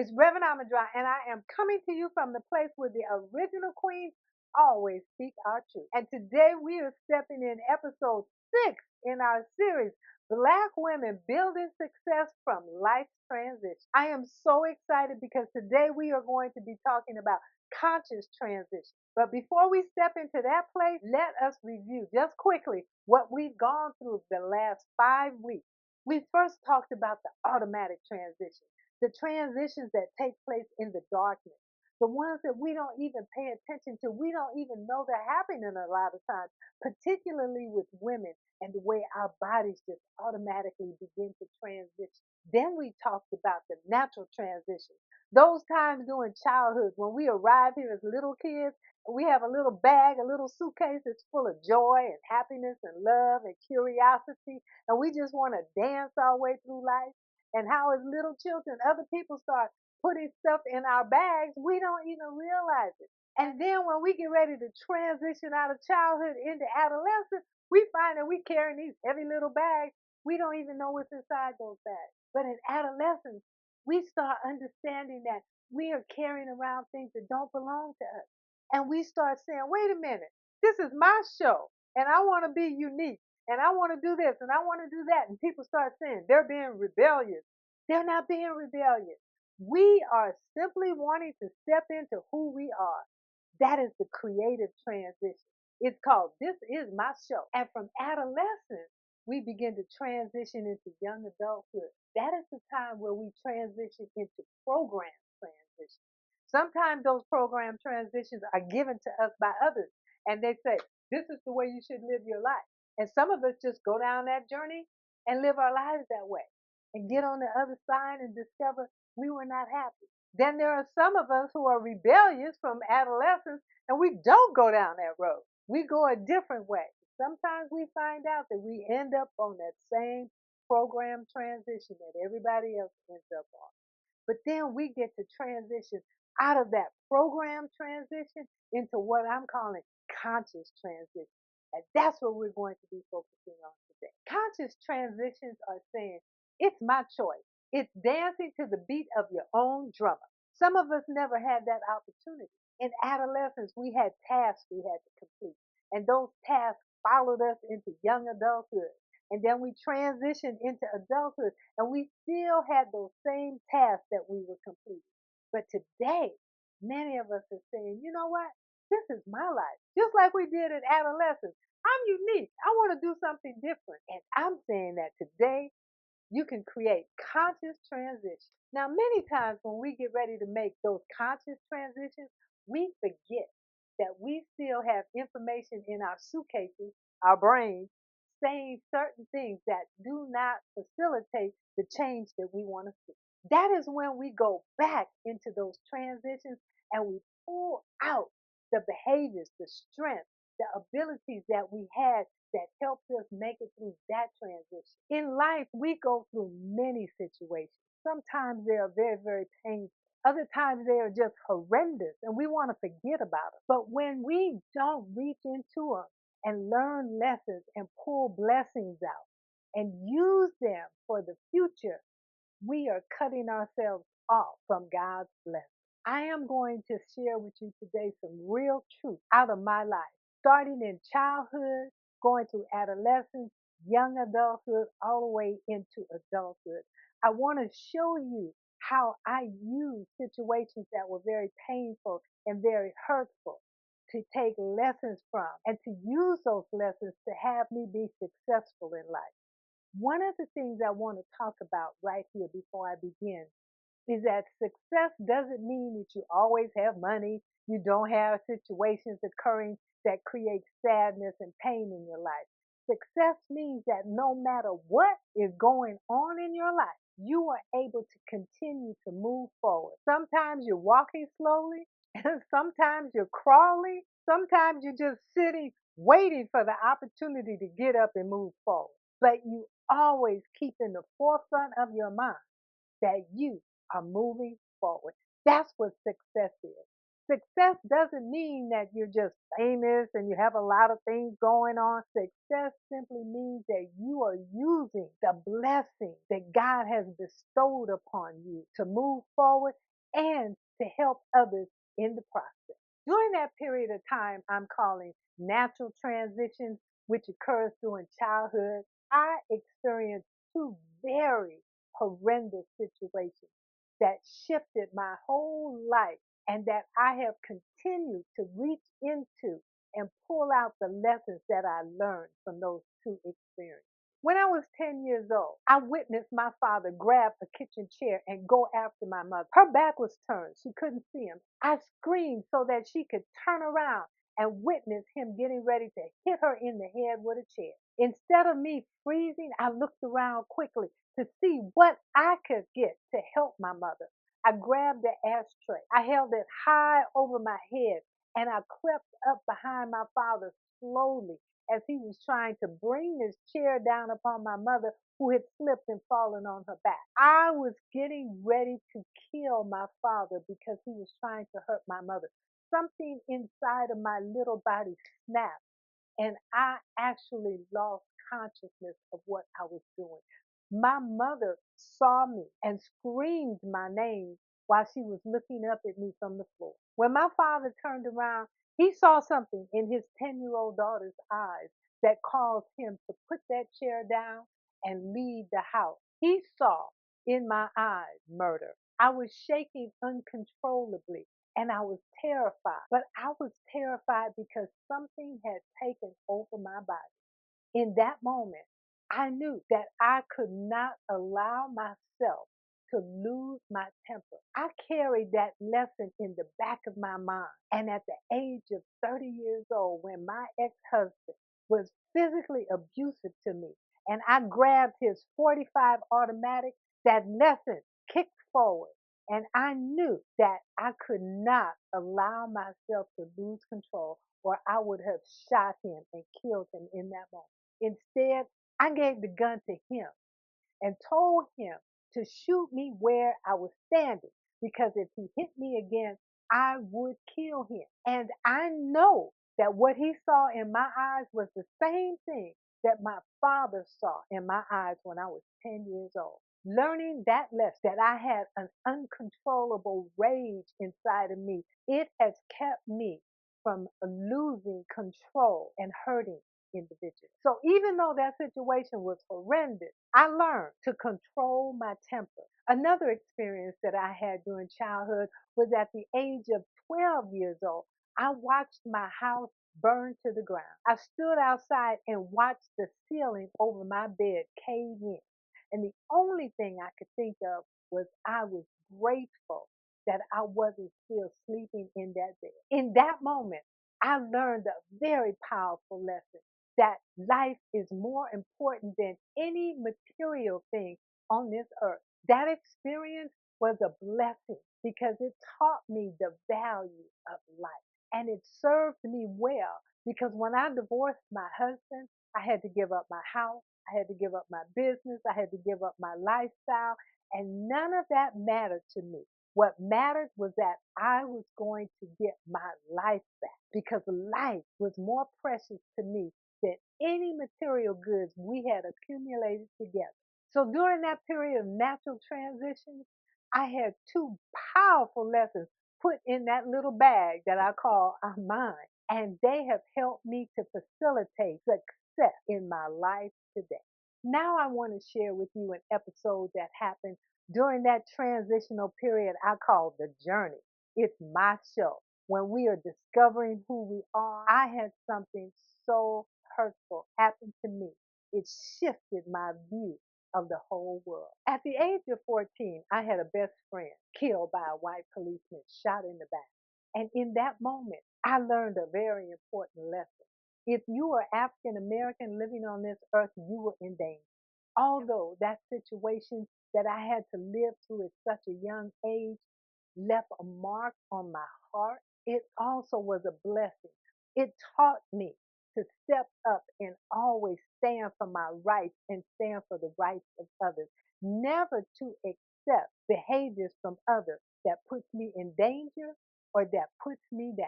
It's Reverend Ahmondra, and I am coming to you from the place where the original queens always speak our truth. And today we are stepping in episode 6 in our series, Black Women Building Success from Life's Transition. I am so excited because today we are going to be talking about conscious transition. But before we step into that place, let us review just quickly what we've gone through the last 5 weeks. We first talked about the automatic transition, the transitions that take place in the darkness, the ones that we don't even pay attention to. We don't even know they're happening a lot of times, particularly with women and the way our bodies just automatically begin to transition. Then we talked about the natural transition. Those times during childhood when we arrive here as little kids, we have a little bag, a little suitcase that's full of joy and happiness and love and curiosity, and we just want to dance our way through life. And how, as little children, other people start putting stuff in our bags, we don't even realize it. And then when we get ready to transition out of childhood into adolescence, we find that we carrying these heavy little bags. We don't even know what's inside those bags. But in adolescence, we start understanding that we are carrying around things that don't belong to us. And we start saying, wait a minute, this is my show, and I want to be unique, and I want to do this, and I want to do that. And people start saying they're being rebellious. They're not being rebellious. We are simply wanting to step into who we are. That is the creative transition. It's called This Is My Show. And from adolescence, we begin to transition into young adulthood. That is the time where we transition into program transition. Sometimes those program transitions are given to us by others, and they say, this is the way you should live your life. And some of us just go down that journey and live our lives that way and get on the other side and discover we were not happy. Then there are some of us who are rebellious from adolescence and we don't go down that road. We go a different way. Sometimes we find out that we end up on that same program transition that everybody else ends up on. But then we get to transition out of that program transition into what I'm calling conscious transition. And that's what we're going to be focusing on today. Conscious transitions are saying, it's my choice. It's dancing to the beat of your own drummer. Some of us never had that opportunity. In adolescence, we had tasks we had to complete, and those tasks followed us into young adulthood. And then we transitioned into adulthood, and we still had those same tasks that we were completing. But today, many of us are saying, you know what? This is my life. Just like we did in adolescence. I'm unique. I want to do something different. And I'm saying that today you can create conscious transition. Now, many times when we get ready to make those conscious transitions, we forget that we still have information in our suitcases, our brains, saying certain things that do not facilitate the change that we want to see. That is when we go back into those transitions and we pull out the behaviors, the strength, the abilities that we had that helped us make it through that transition. In life, we go through many situations. Sometimes they are very, very painful. Other times they are just horrendous and we want to forget about them. But when we don't reach into them and learn lessons and pull blessings out and use them for the future, we are cutting ourselves off from God's blessing. I am going to share with you today some real truth out of my life, starting in childhood, going through adolescence, young adulthood, all the way into adulthood. I want to show you how I use situations that were very painful and very hurtful to take lessons from and to use those lessons to have me be successful in life. One of the things I want to talk about right here before I begin is that success doesn't mean that you always have money, you don't have situations occurring that create sadness and pain in your life. Success means that no matter what is going on in your life, you are able to continue to move forward. Sometimes you're walking slowly, and sometimes you're crawling, sometimes you're just sitting waiting for the opportunity to get up and move forward. But you always keep in the forefront of your mind that you are moving forward. That's what success is. Success doesn't mean that you're just famous and you have a lot of things going on. Success simply means that you are using the blessing that God has bestowed upon you to move forward and to help others in the process. During that period of time I'm calling natural transitions, which occurs during childhood, I experienced two very horrendous situations that shifted my whole life and that I have continued to reach into and pull out the lessons that I learned from those two experiences. When I was 10 years old, I witnessed my father grab a kitchen chair and go after my mother. Her back was turned. She couldn't see him. I screamed so that she could turn around and witness him getting ready to hit her in the head with a chair. Instead of me freezing, I looked around quickly to see what I could get to help my mother. I grabbed the ashtray. I held it high over my head and I crept up behind my father slowly as he was trying to bring this chair down upon my mother who had slipped and fallen on her back. I was getting ready to kill my father because he was trying to hurt my mother. Something inside of my little body snapped and I actually lost consciousness of what I was doing. My mother saw me and screamed my name while she was looking up at me from the floor. When my father turned around, he saw something in his 10-year-old daughter's eyes that caused him to put that chair down and leave the house. He saw in my eyes murder. I was shaking uncontrollably and I was terrified. But I was terrified because something had taken over my body. In that moment, I knew that I could not allow myself to lose my temper. I carried that lesson in the back of my mind. And at the age of 30 years old, when my ex husband was physically abusive to me, and I grabbed his 45 automatic, that lesson kicked forward. And I knew that I could not allow myself to lose control, or I would have shot him and killed him in that moment. Instead, I gave the gun to him and told him to shoot me where I was standing because if he hit me again, I would kill him. And I know that what he saw in my eyes was the same thing that my father saw in my eyes when I was 10 years old. Learning that lesson, that I had an uncontrollable rage inside of me, it has kept me from losing control and hurting individuals. So even though that situation was horrendous, I learned to control my temper. Another experience that I had during childhood was at the age of 12 years old. I watched my house burn to the ground. I stood outside and watched the ceiling over my bed cave in. And the only thing I could think of was I was grateful that I wasn't still sleeping in that bed. In that moment, I learned a very powerful lesson that life is more important than any material thing on this earth. That experience was a blessing because it taught me the value of life. And it served me well because when I divorced my husband, I had to give up my house, I had to give up my business, I had to give up my lifestyle, and none of that mattered to me. What mattered was that I was going to get my life back because life was more precious to me than any material goods we had accumulated together. So during that period of natural transitions, I had two powerful lessons put in that little bag that I call mine. And they have helped me to facilitate success in my life today. Now I want to share with you an episode that happened during that transitional period I call the journey. It's my show. When we are discovering who we are, I had something so hurtful happen to me. It shifted my view of the whole world. At the age of 14, I had a best friend killed by a white policeman, shot in the back. And in that moment, I learned a very important lesson. If you are African American living on this earth, you were in danger. Although that situation that I had to live through at such a young age left a mark on my heart, it also was a blessing. It taught me to step up and always stand for my rights and stand for the rights of others. Never to accept behaviors from others that puts me in danger or that puts me down.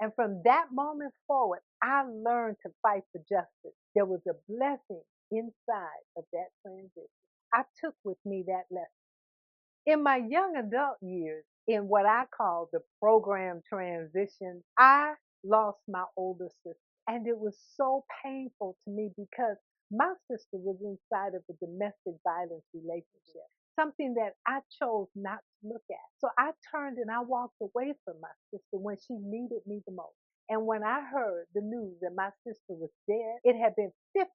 And from that moment forward, I learned to fight for justice. There was a blessing inside of that transition. I took with me that lesson. In my young adult years, in what I call the program transition, I lost my older sister. And it was so painful to me because my sister was inside of a domestic violence relationship, something that I chose not to look at. So I turned and I walked away from my sister when she needed me the most. And when I heard the news that my sister was dead, it had been 15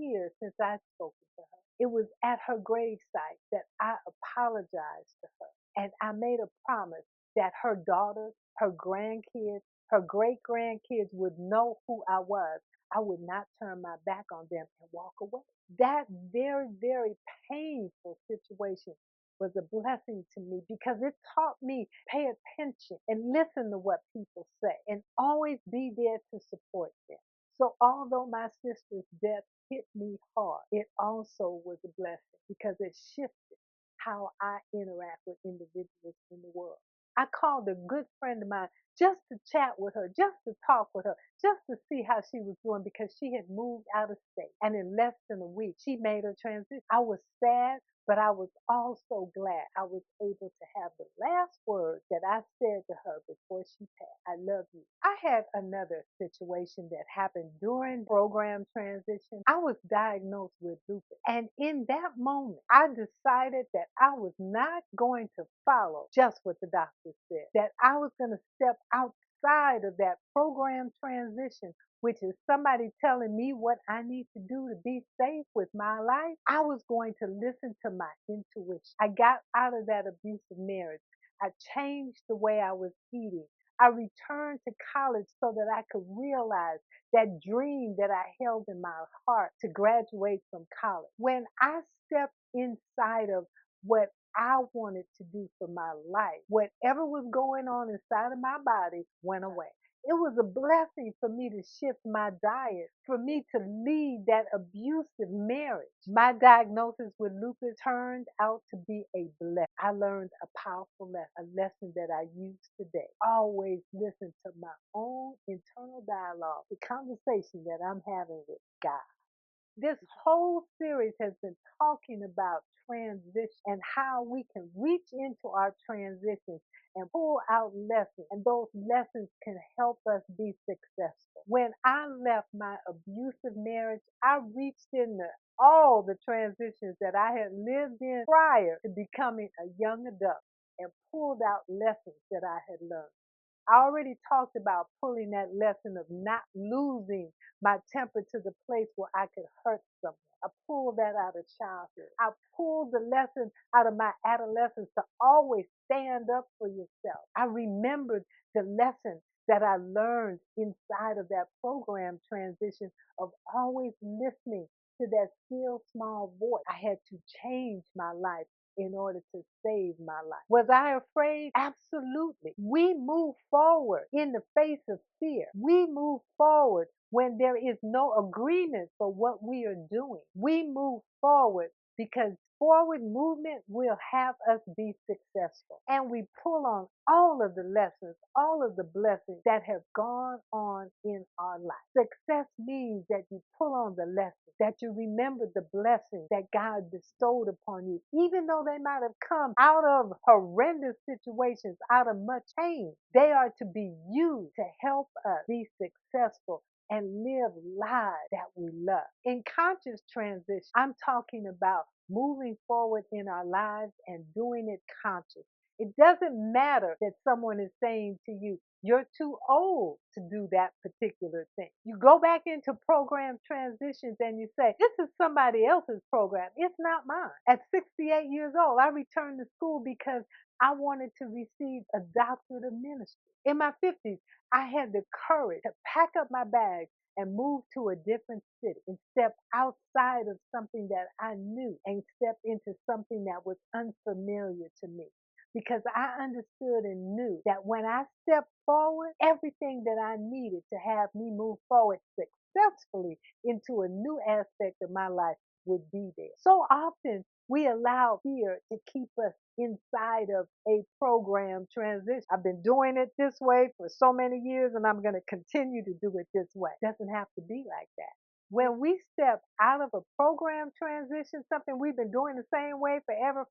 years since I'd spoken to her. It was at her gravesite that I apologized to her. And I made a promise that her daughters, her grandkids, her great grandkids would know who I was. I would not turn my back on them and walk away. That very, very painful situation was a blessing to me because it taught me pay attention and listen to what people say and always be there to support them. So although my sister's death hit me hard, it also was a blessing because it shifted how I interact with individuals in the world. I called a good friend of mine just to chat with her, just to talk with her, just to see how she was doing because she had moved out of state. And in less than a week, she made her transition. I was sad, but I was also glad I was able to have the last word that I said to her before she passed. I love you. I had another situation that happened during program transition. I was diagnosed with lupus. And in that moment, I decided that I was not going to follow just what the doctor said, that I was going to step outside of that program transition, which is somebody telling me what I need to do to be safe with my life. I was going to listen to my intuition. I got out of that abusive marriage. I changed the way I was eating. I returned to college so that I could realize that dream that I held in my heart to graduate from college. When I stepped inside of what I wanted to do for my life, whatever was going on inside of my body went away. It was a blessing for me to shift my diet, for me to leave that abusive marriage. My diagnosis with lupus turned out to be a blessing. I learned a powerful lesson, a lesson that I use today. Always listen to my own internal dialogue, the conversation that I'm having with God. This whole series has been talking about transition and how we can reach into our transitions and pull out lessons, and those lessons can help us be successful. When I left my abusive marriage, I reached into all the transitions that I had lived in prior to becoming a young adult and pulled out lessons that I had learned. I already talked about pulling that lesson of not losing my temper to the place where I could hurt someone. I pulled that out of childhood. I pulled the lesson out of my adolescence to always stand up for yourself. I remembered the lesson that I learned inside of that program transition of always listening to that still small voice. I had to change my life in order to save my life. Was I afraid? Absolutely. We move forward in the face of fear. We move forward when there is no agreement for what we are doing. We move forward because forward movement will have us be successful. And we pull on all of the lessons, all of the blessings that have gone on in our life. Success means that you pull on the lessons, that you remember the blessings that God bestowed upon you, even though they might have come out of horrendous situations, out of much pain. They are to be used to help us be successful and live lives that we love. In conscious transition, I'm talking about moving forward in our lives and doing it conscious. It doesn't matter that someone is saying to you, you're too old to do that particular thing. You go back into program transitions and you say, this is somebody else's program. It's not mine. At 68 years old, I returned to school because I wanted to receive a doctorate of ministry. In my 50s, I had the courage to pack up my bags and move to a different city and step outside of something that I knew and step into something that was unfamiliar to me. Because I understood and knew that when I stepped forward, everything that I needed to have me move forward successfully into a new aspect of my life would be there. So often we allow fear to keep us inside of a program transition. I've been doing it this way for so many years and I'm going to continue to do it this way. It doesn't have to be like that. When we step out of a program transition, something we've been doing the same way forever,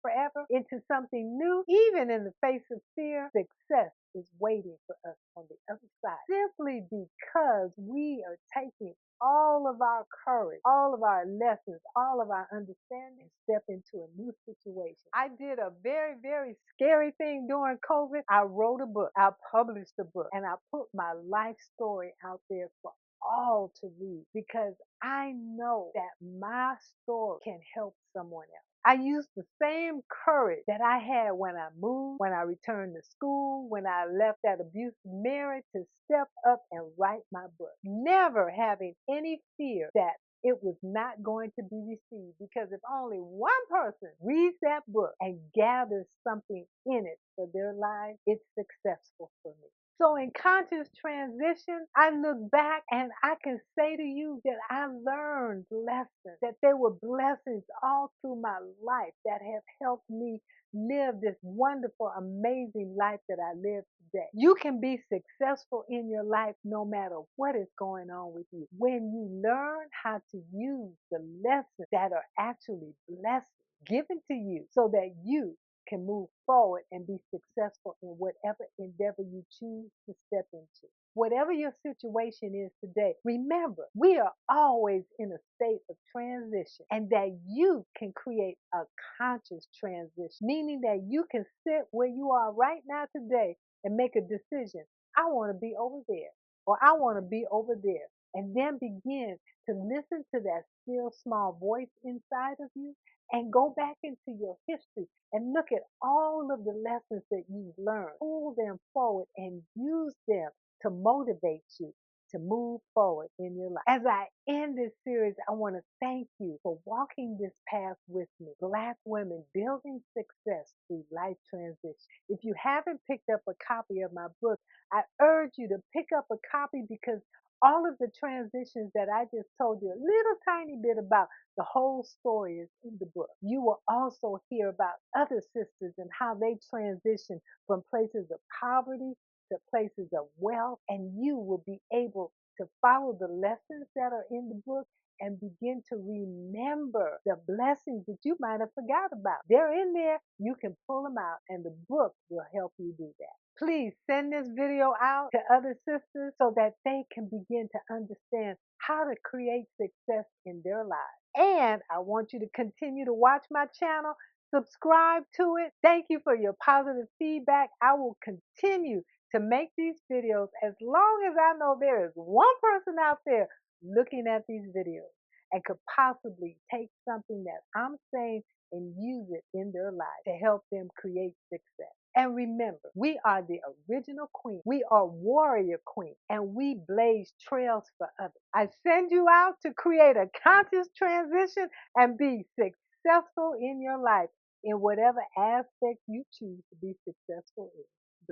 into something new, even in the face of fear, success is waiting for us on the other side. Simply because we are taking all of our courage, all of our lessons, all of our understanding, step into a new situation. I did a very scary thing during COVID. I wrote a book, I published a book, and I put my life story out there for all to read because I know that my story can help someone else. I used the same courage that I had when I moved, when I returned to school, when I left that abusive marriage to step up and write my book. Never having any fear that it was not going to be received because if only one person reads that book and gathers something in it for their lives, it's successful for me. So in conscious transition, I look back and I can say to you that I learned lessons, that there were blessings all through my life that have helped me live this wonderful, amazing life that I live today. You can be successful in your life no matter what is going on with you. When you learn how to use the lessons that are actually blessings given to you so that you can move forward and be successful in whatever endeavor you choose to step into. Whatever your situation is today, remember, we are always in a state of transition and that you can create a conscious transition, meaning that you can sit where you are right now today and make a decision. I want to be over there or I want to be over there. And then begin to listen to that still small voice inside of you and go back into your history and look at all of the lessons that you've learned. Pull them forward and use them to motivate you to move forward in your life. As I end this series, I want to thank you for walking this path with me. Black women building success through life transition. If you haven't picked up a copy of my book, I urge you to pick up a copy because all of the transitions that I just told you a little tiny bit about, the whole story is in the book. You will also hear about other sisters and how they transition from places of poverty to places of wealth, and you will be able to follow the lessons that are in the book and begin to remember the blessings that you might have forgot about. They're in there. You can pull them out, and the book will help you do that. Please send this video out to other sisters so that they can begin to understand how to create success in their lives. And I want you to continue to watch my channel, subscribe to it. Thank you for your positive feedback. I will continue to make these videos as long as I know there is one person out there looking at these videos and could possibly take something that I'm saying and use it in their lives to help them create success. And remember, we are the original queen. We are warrior queen, and we blaze trails for others. I send you out to create a conscious transition and be successful in your life in whatever aspect you choose to be successful in.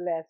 Bless